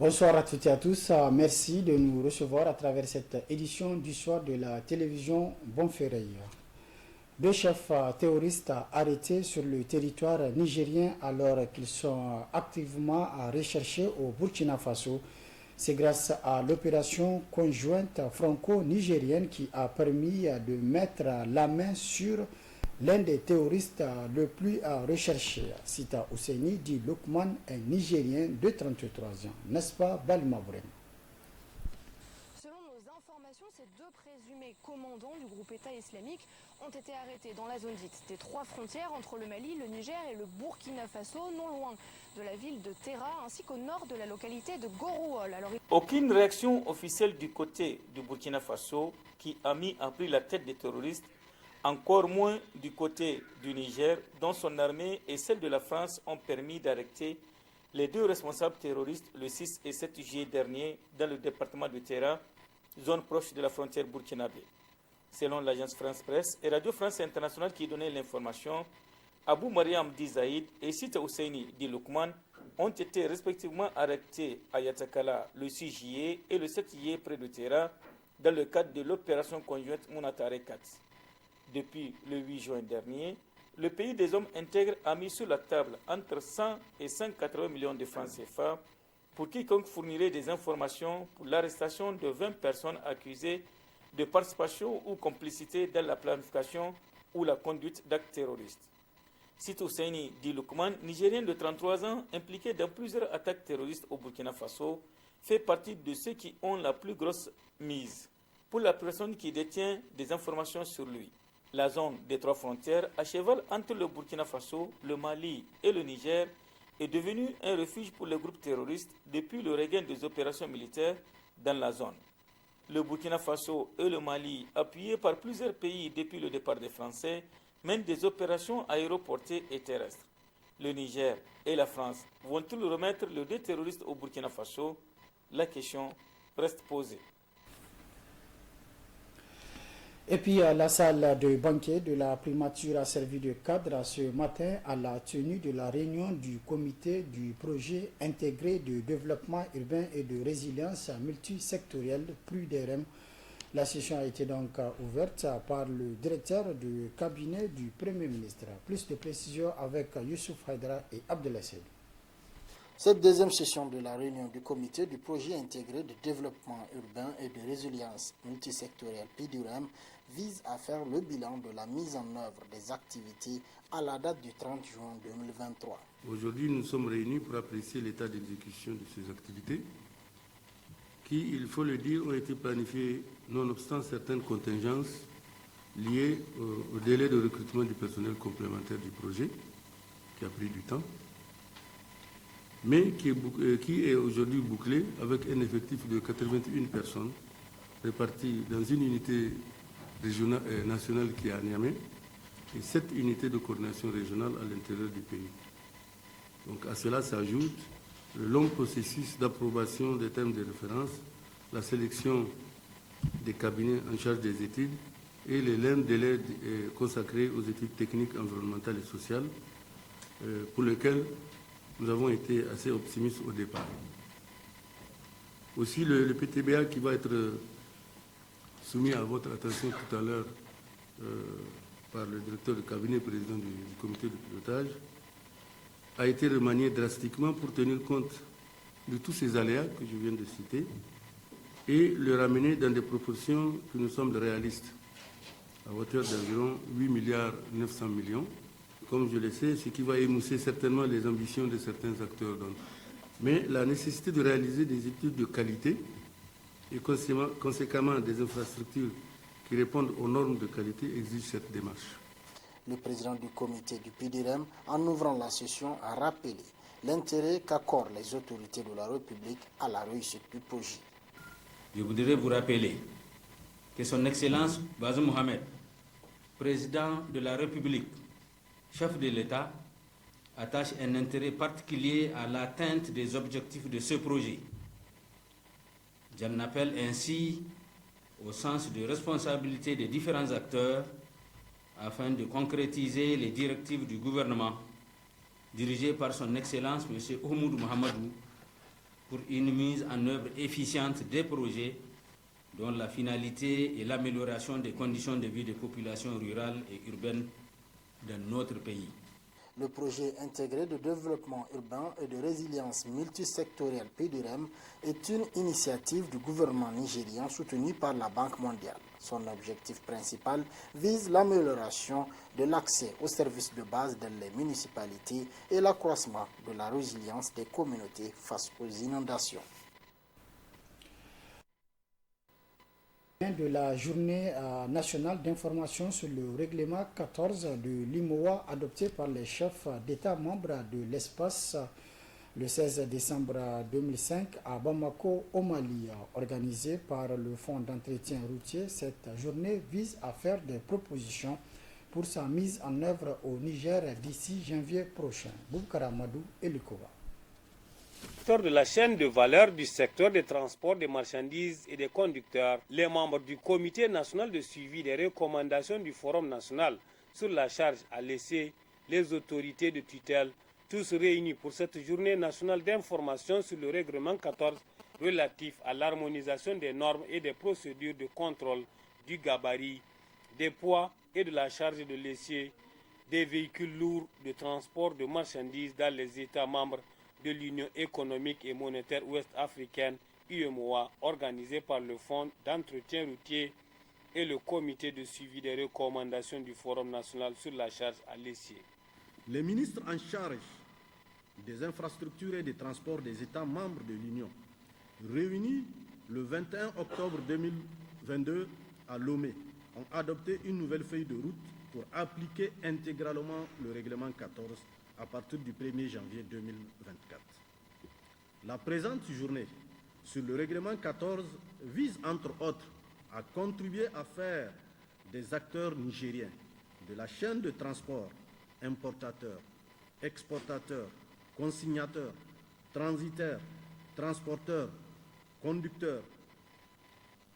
Bonsoir à toutes et à tous. Merci de nous recevoir à travers cette édition du soir de la télévision Bonferrey. Deux chefs terroristes arrêtés sur le territoire nigérien alors qu'ils sont activement recherchés au Burkina Faso. C'est grâce à l'opération conjointe franco-nigérienne qui a permis de mettre la main sur l'un des terroristes le plus recherché. Sita Ousseini dit Lukman, un Nigérien de 33 ans. N'est-ce pas, Balmabrem? Selon nos informations, ces deux présumés commandants du groupe État islamique ont été arrêtés dans la zone dite des trois frontières entre le Mali, le Niger et le Burkina Faso, non loin de la ville de Terra ainsi qu'au nord de la localité de Gorouol. Aucune réaction officielle du côté du Burkina Faso qui a mis à prix la tête des terroristes, encore moins du côté du Niger, dont son armée et celle de la France ont permis d'arrêter les deux responsables terroristes le 6 et 7 juillet dernier dans le département de Terra, zone proche de la frontière burkinabé. Selon l'agence France Presse et Radio France Internationale qui donnait l'information, Abou Mariam Di Zaïd et Sita Ousseini Di Lukman ont été respectivement arrêtés à Yatakala le 6 juillet et le 7 juillet près de Terra dans le cadre de l'opération conjointe Mounatare 4. Depuis le 8 juin dernier, le pays des hommes intègres a mis sur la table entre 100 et 180 millions de francs CFA pour quiconque fournirait des informations pour l'arrestation de 20 personnes accusées de participation ou complicité dans la planification ou la conduite d'actes terroristes. Sita Ousseini Di Lukman, Nigérien de 33 ans, impliqué dans plusieurs attaques terroristes au Burkina Faso, fait partie de ceux qui ont la plus grosse mise pour la personne qui détient des informations sur lui. La zone des trois frontières, à cheval entre le Burkina Faso, le Mali et le Niger, est devenue un refuge pour les groupes terroristes depuis le regain des opérations militaires dans la zone. Le Burkina Faso et le Mali, appuyés par plusieurs pays depuis le départ des Français, mènent des opérations aéroportées et terrestres. Le Niger et la France vont-ils remettre les deux terroristes au Burkina Faso? La question reste posée. Et puis la salle de banquet de la primature a servi de cadre ce matin à la tenue de la réunion du comité du projet intégré de développement urbain et de résilience multisectorielle, plus DRM. La session a été donc ouverte par le directeur du cabinet du Premier ministre. Plus de précisions avec Youssouf Haïdara et Abdelaziz Seydou. Cette deuxième session de la réunion du comité du projet intégré de développement urbain et de résilience multisectorielle PDURM vise à faire le bilan de la mise en œuvre des activités à la date du 30 juin 2023. Aujourd'hui, nous sommes réunis pour apprécier l'état d'exécution de ces activités qui, il faut le dire, ont été planifiées nonobstant certaines contingences liées au délai de recrutement du personnel complémentaire du projet qui a pris du temps, mais qui est aujourd'hui bouclé avec un effectif de 81 personnes réparties dans une unité régionale, nationale qui est à Niamey et 7 unités de coordination régionale à l'intérieur du pays. Donc à cela s'ajoute le long processus d'approbation des termes de référence, la sélection des cabinets en charge des études et les lents délais consacrés aux études techniques, environnementales et sociales pour lesquels nous avons été assez optimistes au départ. Aussi, le PTBA qui va être soumis à votre attention tout à l'heure par le directeur de cabinet président du comité de pilotage a été remanié drastiquement pour tenir compte de tous ces aléas que je viens de citer et le ramener dans des proportions qui nous semblent réalistes, à hauteur d'environ 8 milliards 900 millions. Comme je le sais, ce qui va émousser certainement les ambitions de certains acteurs. Mais la nécessité de réaliser des études de qualité et conséquemment des infrastructures qui répondent aux normes de qualité exige cette démarche. Le président du comité du PDRM, en ouvrant la session, a rappelé l'intérêt qu'accordent les autorités de la République à la réussite du projet. Je voudrais vous rappeler que Son Excellence Bazoum Mohamed, président de la République, chef de l'État, attache un intérêt particulier à l'atteinte des objectifs de ce projet. J'en appelle ainsi au sens de responsabilité des différents acteurs afin de concrétiser les directives du gouvernement dirigé par son Excellence M. Oumoudou Mahamadou pour une mise en œuvre efficiente des projets dont la finalité est l'amélioration des conditions de vie des populations rurales et urbaines dans notre pays. Le projet intégré de développement urbain et de résilience multisectorielle PDUREM est une initiative du gouvernement nigérien soutenue par la Banque mondiale. Son objectif principal vise l'amélioration de l'accès aux services de base dans les municipalités et l'accroissement de la résilience des communautés face aux inondations. De la journée nationale d'information sur le règlement 14 de l'IMOA adopté par les chefs d'État membres de l'espace le 16 décembre 2005 à Bamako, au Mali. Organisée par le Fonds d'entretien routier, cette journée vise à faire des propositions pour sa mise en œuvre au Niger d'ici janvier prochain. Boubkara Amadou et Lukova. De la chaîne de valeur du secteur des transports des marchandises et des conducteurs, les membres du Comité national de suivi des recommandations du Forum national sur la charge à laisser les autorités de tutelle, tous réunis pour cette journée nationale d'information sur le règlement 14 relatif à l'harmonisation des normes et des procédures de contrôle du gabarit, des poids et de la charge de l'essieu des véhicules lourds de transport de marchandises dans les États membres de l'Union économique et monétaire ouest-africaine, UEMOA, organisé par le Fonds d'entretien routier et le Comité de suivi des recommandations du Forum national sur la charge à l'essieu. Les ministres en charge des infrastructures et des transports des États membres de l'Union, réunis le 21 octobre 2022 à Lomé, ont adopté une nouvelle feuille de route pour appliquer intégralement le règlement 14 à partir du 1er janvier 2024. La présente journée sur le règlement 14 vise entre autres à contribuer à faire des acteurs nigériens de la chaîne de transport, importateurs, exportateurs, consignateurs, transitaires, transporteurs, conducteurs,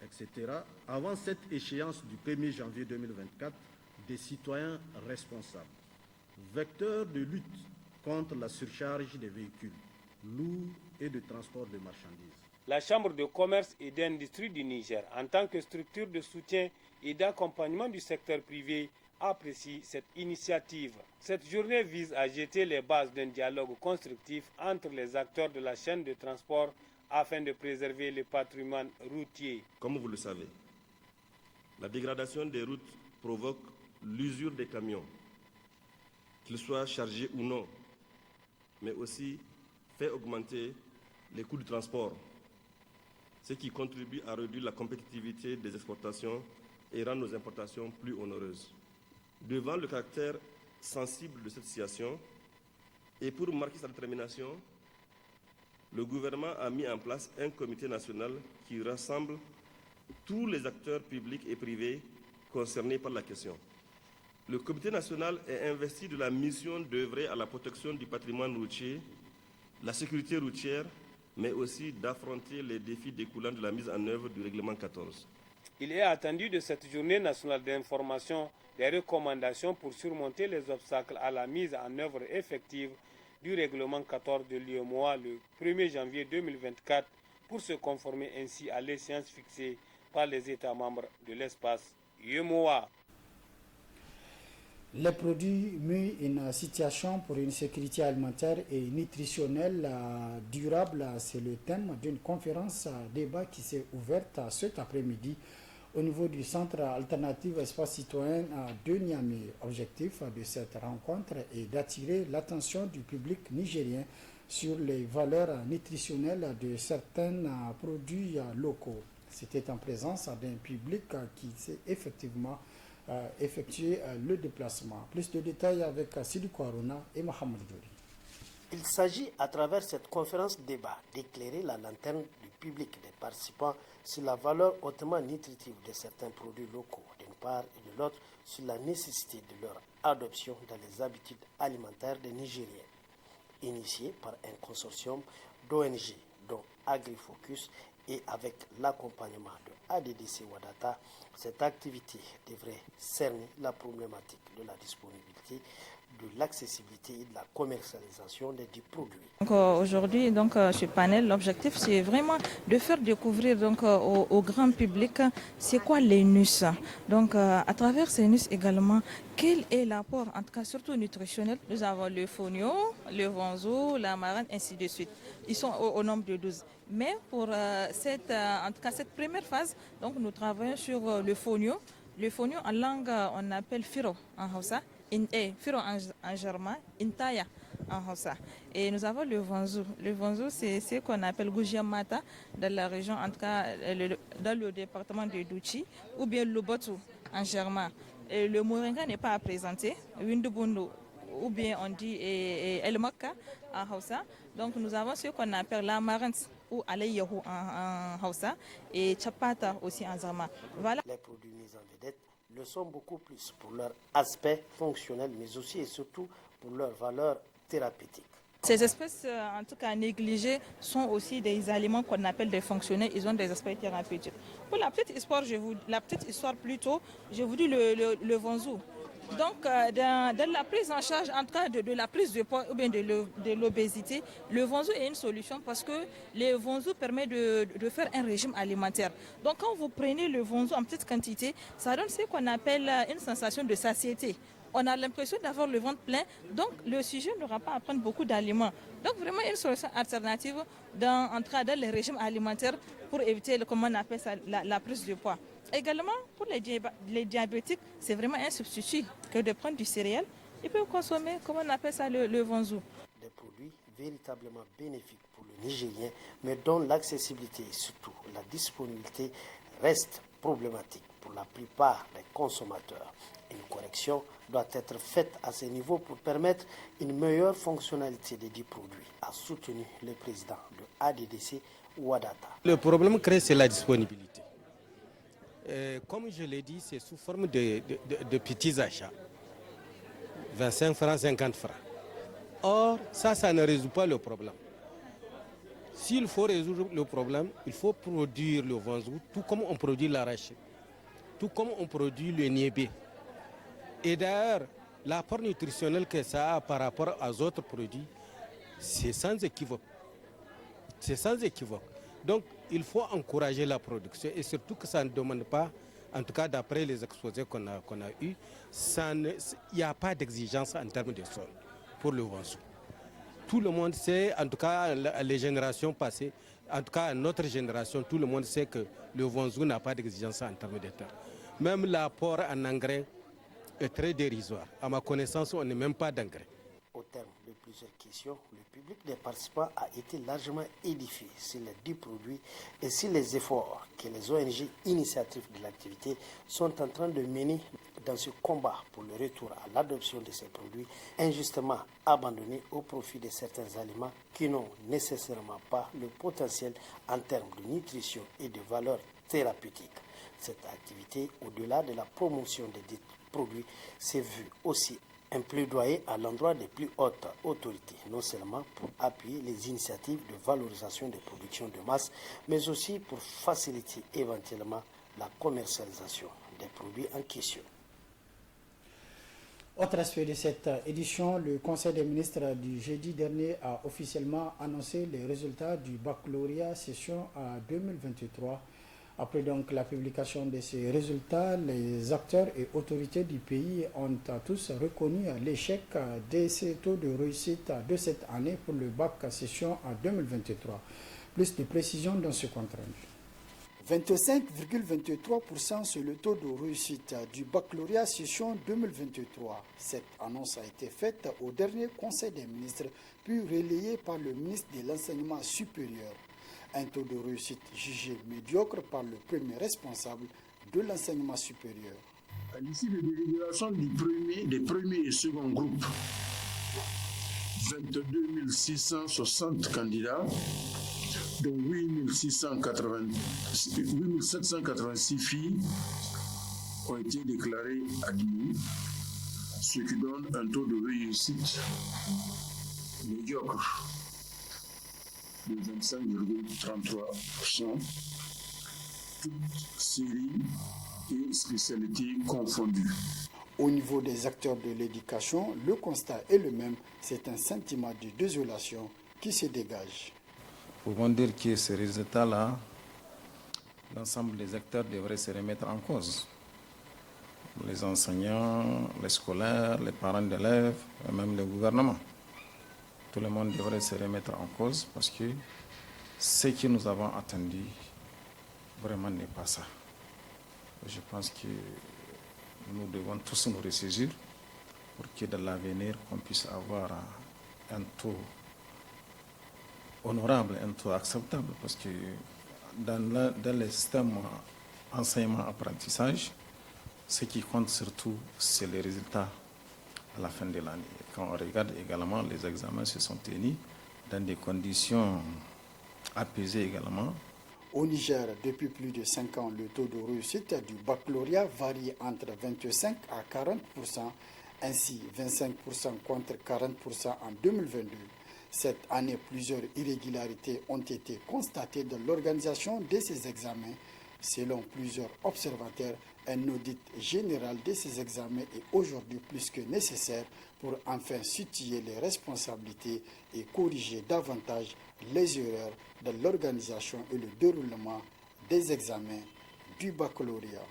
etc., avant cette échéance du 1er janvier 2024, des citoyens responsables, vecteurs de lutte contre la surcharge des véhicules lourds et de transport de marchandises. La Chambre de commerce et d'industrie du Niger, en tant que structure de soutien et d'accompagnement du secteur privé, apprécie cette initiative. Cette journée vise à jeter les bases d'un dialogue constructif entre les acteurs de la chaîne de transport afin de préserver le patrimoine routier. Comme vous le savez, la dégradation des routes provoque l'usure des camions, qu'ils soient chargés ou non, mais aussi fait augmenter les coûts de transport, ce qui contribue à réduire la compétitivité des exportations et rend nos importations plus onéreuses. Devant le caractère sensible de cette situation et pour marquer sa détermination, le gouvernement a mis en place un comité national qui rassemble tous les acteurs publics et privés concernés par la question. Le comité national est investi de la mission d'œuvrer à la protection du patrimoine routier, la sécurité routière, mais aussi d'affronter les défis découlant de la mise en œuvre du règlement 14. Il est attendu de cette journée nationale d'information des recommandations pour surmonter les obstacles à la mise en œuvre effective du règlement 14 de l'UEMOA le 1er janvier 2024 pour se conformer ainsi à l'échéance fixée par les États membres de l'espace UEMOA. Les produits mis une situation pour une sécurité alimentaire et nutritionnelle durable, c'est le thème d'une conférence débat qui s'est ouverte cet après-midi au niveau du Centre alternatif espace citoyen de Niamey. Objectif de cette rencontre est d'attirer l'attention du public nigérien sur les valeurs nutritionnelles de certains produits locaux. C'était en présence d'un public qui s'est effectivement effectué le déplacement. Plus de détails avec Sidi Kouarouna et Mohamed Dori. Il s'agit à travers cette conférence débat d'éclairer la lanterne du public des participants sur la valeur hautement nutritive de certains produits locaux d'une part et de l'autre sur la nécessité de leur adoption dans les habitudes alimentaires des Nigériens. Initié par un consortium d'ONG dont AgriFocus et avec l'accompagnement de ADDC Wadata, cette activité devrait cerner la problématique de la disponibilité de l'accessibilité et de la commercialisation des produits. Aujourd'hui, ce panel, l'objectif c'est vraiment de faire découvrir au grand public c'est quoi les NUS. Donc à travers ces NUS également, quel est l'apport, en tout cas surtout nutritionnel. Nous avons le fonio, le vonzo, la marane, ainsi de suite. Ils sont au nombre de 12. Mais pour cette première phase, donc nous travaillons sur le fonio. Le fonio en langue, on appelle firo en Hausa, firo en germain, intaya en Hausa. Et nous avons le vonzo. Le vonzo, c'est ce qu'on appelle Gujamata dans la région, en tout cas dans le département de Douchi, ou bien Lobotu en germain. Et le moringa n'est pas à présenter, Windubundu, ou bien on dit El Mokka en Hausa. Donc nous avons ce qu'on appelle la marante ou alayyahu en Hausa et chapata aussi en Zarma. Voilà. Les produits mis en vedette le sont beaucoup plus pour leur aspect fonctionnel, mais aussi et surtout pour leur valeur thérapeutique. Ces espèces, en tout cas négligées, sont aussi des aliments qu'on appelle des fonctionnels. Ils ont des aspects thérapeutiques. Pour la petite histoire, plutôt, je vous dis le vonzou. Donc, dans la prise en charge, en tout cas de la prise de poids ou bien de l'obésité, le vonzou est une solution parce que le vonzou permet de faire un régime alimentaire. Donc, quand vous prenez le vonzou en petite quantité, ça donne ce qu'on appelle une sensation de satiété. On a l'impression d'avoir le ventre plein, donc le sujet n'aura pas à prendre beaucoup d'aliments. Donc vraiment une solution alternative dans les régimes alimentaires pour éviter, comment on appelle ça, la prise de poids. Également, pour les diabétiques, c'est vraiment un substitut que de prendre du céréal. Ils peuvent consommer, comment on appelle ça, le vonzou. Des produits véritablement bénéfiques pour le Nigérien, mais dont l'accessibilité et surtout la disponibilité restent problématiques pour la plupart des consommateurs. Une correction doit être faite à ce niveau pour permettre une meilleure fonctionnalité des 10 produits, a soutenu le président de ADDC, Ouadata. Le problème créé, c'est la disponibilité. Comme je l'ai dit, c'est sous forme de petits achats. 25 francs, 50 francs. Or, ça ne résout pas le problème. S'il faut résoudre le problème, il faut produire le vonzou, tout comme on produit l'arachide, tout comme on produit le niébé. Et d'ailleurs, l'apport nutritionnel que ça a par rapport aux autres produits, c'est sans équivoque. C'est sans équivoque. Donc, il faut encourager la production et surtout que ça ne demande pas, en tout cas d'après les exposés qu'on a eus, il n'y a pas d'exigence en termes de sol pour le vonzou. Tout le monde sait, en tout cas les générations passées, en tout cas notre génération, tout le monde sait que le vonzou n'a pas d'exigence en termes de terre. Même l'apport en engrais est très dérisoire. À ma connaissance, on n'est même pas d'engrais. Au terme de plusieurs questions, le public des participants a été largement édifié sur les 10 produits et sur les efforts que les ONG initiatives de l'activité sont en train de mener dans ce combat pour le retour à l'adoption de ces produits injustement abandonnés au profit de certains aliments qui n'ont nécessairement pas le potentiel en termes de nutrition et de valeur thérapeutique. Cette activité, au-delà de la promotion des dits produits, s'est vue aussi un plaidoyer à l'endroit des plus hautes autorités, non seulement pour appuyer les initiatives de valorisation des productions de masse, mais aussi pour faciliter éventuellement la commercialisation des produits en question. Autre aspect de cette édition, le Conseil des ministres du jeudi dernier a officiellement annoncé les résultats du baccalauréat session 2023. Après donc la publication de ces résultats, les acteurs et autorités du pays ont tous reconnu l'échec de ces taux de réussite de cette année pour le bac session 2023. Plus de précisions dans ce compte rendu. 25,23%, c'est le taux de réussite du baccalauréat session 2023. Cette annonce a été faite au dernier Conseil des ministres, puis relayée par le ministre de l'Enseignement supérieur. Un taux de réussite jugé médiocre par le premier responsable de l'enseignement supérieur. À l'issue de délibération des premiers et second groupes, 22 660 candidats, dont 8 786 filles ont été déclarées admises, ce qui donne un taux de réussite médiocre de 25,33%, toutes séries et spécialités confondues. Au niveau des acteurs de l'éducation, le constat est le même, c'est un sentiment de désolation qui se dégage. Pouvons dire que ce résultat-là, l'ensemble des acteurs devraient se remettre en cause. Les enseignants, les scolaires, les parents d'élèves, et même le gouvernement. Tout le monde devrait se remettre en cause parce que ce que nous avons attendu vraiment n'est pas ça. Je pense que nous devons tous nous ressaisir pour que dans l'avenir, qu'on puisse avoir un taux honorable, un taux acceptable, parce que dans le système enseignement-apprentissage, ce qui compte surtout, c'est les résultats à la fin de l'année. Quand on regarde également, les examens se sont tenus dans des conditions apaisées également. Au Niger, depuis plus de 5 ans, le taux de réussite du baccalauréat varie entre 25 à 40%, ainsi 25% contre 40% en 2022. Cette année, plusieurs irrégularités ont été constatées dans l'organisation de ces examens. Selon plusieurs observateurs, un audit général de ces examens est aujourd'hui plus que nécessaire pour enfin situer les responsabilités et corriger davantage les erreurs dans l'organisation et le déroulement des examens du baccalauréat.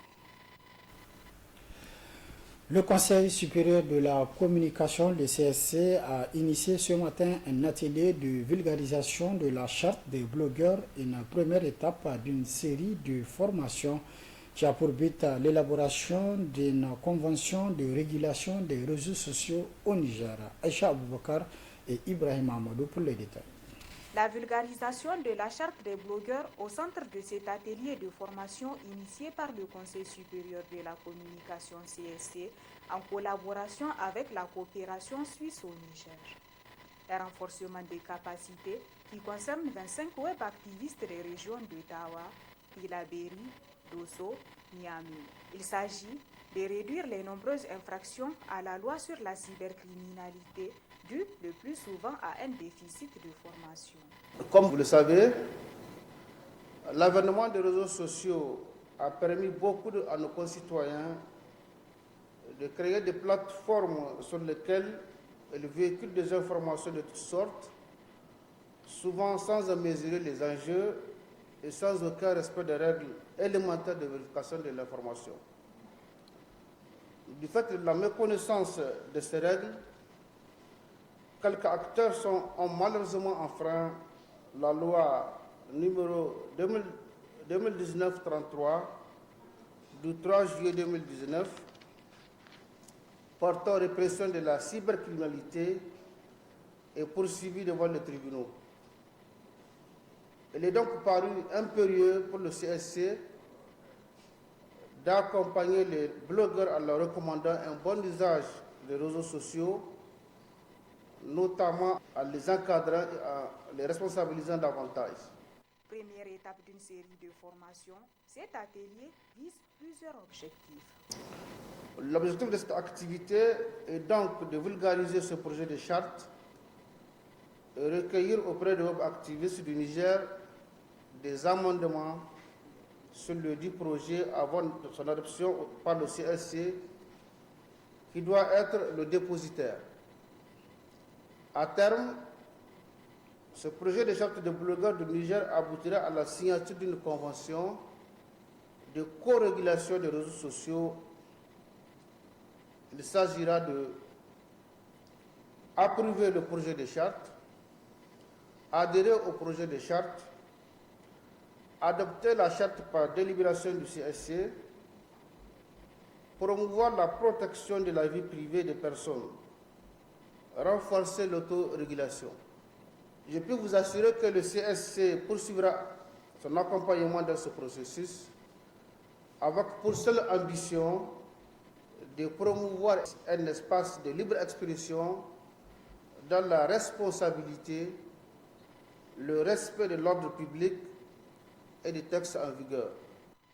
Le Conseil supérieur de la communication, le CSC, a initié ce matin un atelier de vulgarisation de la charte des blogueurs, une première étape d'une série de formations qui a pour but l'élaboration d'une convention de régulation des réseaux sociaux au Niger. Aïcha Aboubakar et Ibrahim Amadou pour les détails. La vulgarisation de la charte des blogueurs au centre de cet atelier de formation initié par le Conseil supérieur de la communication CSC en collaboration avec la coopération suisse au Niger. Un renforcement des capacités qui concerne 25 web activistes des régions de Tawa, Tillabéri, Dosso, Niamey. Il s'agit de réduire les nombreuses infractions à la loi sur la cybercriminalité dû le plus souvent à un déficit de formation. Comme vous le savez, l'avènement des réseaux sociaux a permis beaucoup à nos concitoyens de créer des plateformes sur lesquelles ils véhiculent des informations de toutes sortes, souvent sans en mesurer les enjeux et sans aucun respect des règles élémentaires de vérification de l'information. Du fait de la méconnaissance de ces règles, quelques acteurs ont malheureusement enfreint la loi numéro 2019-33 du 3 juillet 2019 portant répression de la cybercriminalité et poursuivis devant les tribunaux. Il est donc paru impérieux pour le CSC d'accompagner les blogueurs en leur recommandant un bon usage des réseaux sociaux, notamment en les encadrant et en les responsabilisant davantage. Première étape d'une série de formations, cet atelier vise plusieurs objectifs. L'objectif de cette activité est donc de vulgariser ce projet de charte et recueillir auprès des web activistes du Niger des amendements sur le dit projet avant son adoption par le CSC qui doit être le dépositaire. À terme, ce projet de charte de blogueurs du Niger aboutira à la signature d'une convention de co-régulation des réseaux sociaux. Il s'agira de approuver le projet de charte, adhérer au projet de charte, adopter la charte par délibération du CSC, promouvoir la protection de la vie privée des personnes, renforcer l'autorégulation. Je peux vous assurer que le CSC poursuivra son accompagnement dans ce processus avec pour seule ambition de promouvoir un espace de libre expression dans la responsabilité, le respect de l'ordre public et des textes en vigueur.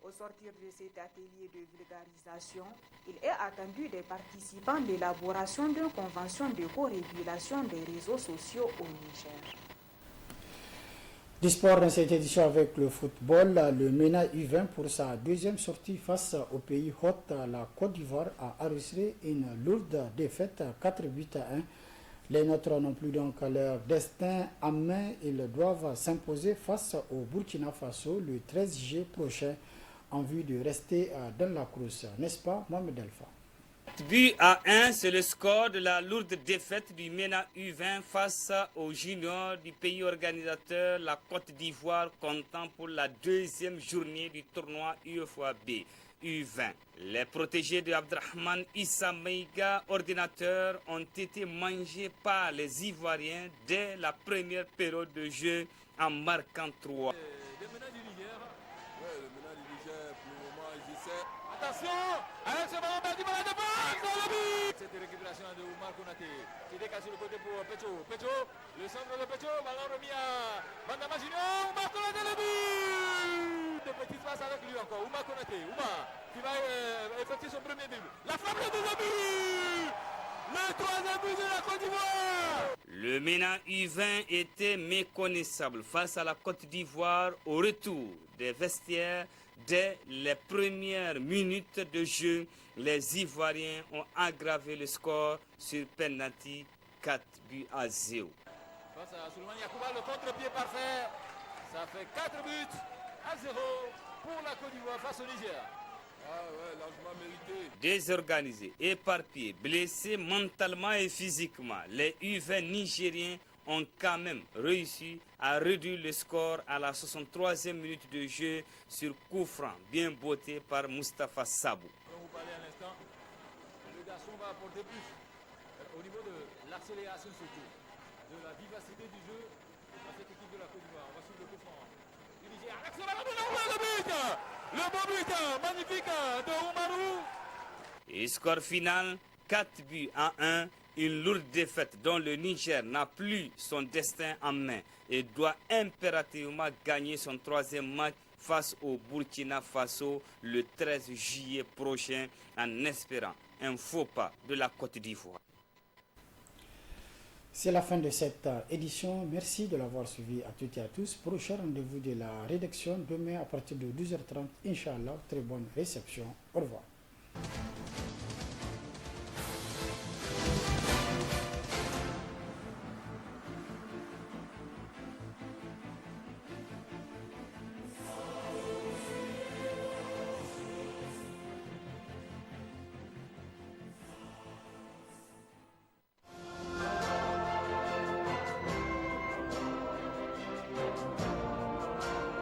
Au sortir de cet atelier de vulgarisation, il est attendu des participants l'élaboration d'une convention de co-régulation des réseaux sociaux au Niger. Du sport dans cette édition avec le football, le MENA U20 pour sa deuxième sortie face au pays hôte, la Côte d'Ivoire a enregistré une lourde défaite 4 buts à 1. Les nôtres n'ont plus donc leur destin en main. Ils doivent s'imposer face au Burkina Faso le 13 juillet prochain en vue de rester dans la course. N'est-ce pas, Mohamed Alpha? But à 1, c'est le score de la lourde défaite du MENA U20 face aux juniors du pays organisateur, la Côte d'Ivoire, comptant pour la deuxième journée du tournoi UEFA B U20. Les protégés de Abdrahman Issa Meiga, ordinateur, ont été mangés par les Ivoiriens dès la première période de jeu en marquant 3. Attention, avec ce ballon perdu par la défense, dans le but. Cette récupération de Oumar Konaté qui décale sur le côté pour Pecho. Pecho, le centre de Pecho, ballon remis à Bandama Junior. Oumar Konaté, le but. De petite passe avec lui encore, Oumar Konaté. Oumar qui va effectuer son premier but. La frappe de deuxième but. Le troisième but de la Côte d'Ivoire. Le MENA U20 était méconnaissable face à la Côte d'Ivoire au retour des vestiaires. Dès les premières minutes de jeu, les Ivoiriens ont aggravé le score sur penalty 4 buts à 0. Face à Souleymane Yakouba, le contre-pied parfait. Ça fait 4 buts à 0 pour la Côte d'Ivoire face au Niger. Ah ouais, largement mérité. Désorganisés, éparpillés, blessés mentalement et physiquement, les U20 nigériens ont quand même réussi à réduire le score à la 63e minute de jeu sur coup franc, bien botté par Moustapha Sabou. Comme vous parlez à l'instant, le garçon va apporter plus au niveau de l'accélération surtout, de la vivacité du jeu à cette équipe de la Côte d'Ivoire. On va suivre le coup franc du Niger. Le beau but magnifique de Oumarou. Et score final, 4 buts à 1. Une lourde défaite dont le Niger n'a plus son destin en main et doit impérativement gagner son troisième match face au Burkina Faso le 13 juillet prochain en espérant un faux pas de la Côte d'Ivoire. C'est la fin de cette édition. Merci de l'avoir suivi à toutes et à tous. Prochain rendez-vous de la rédaction demain à partir de 12h30. Inch'Allah, très bonne réception. Au revoir.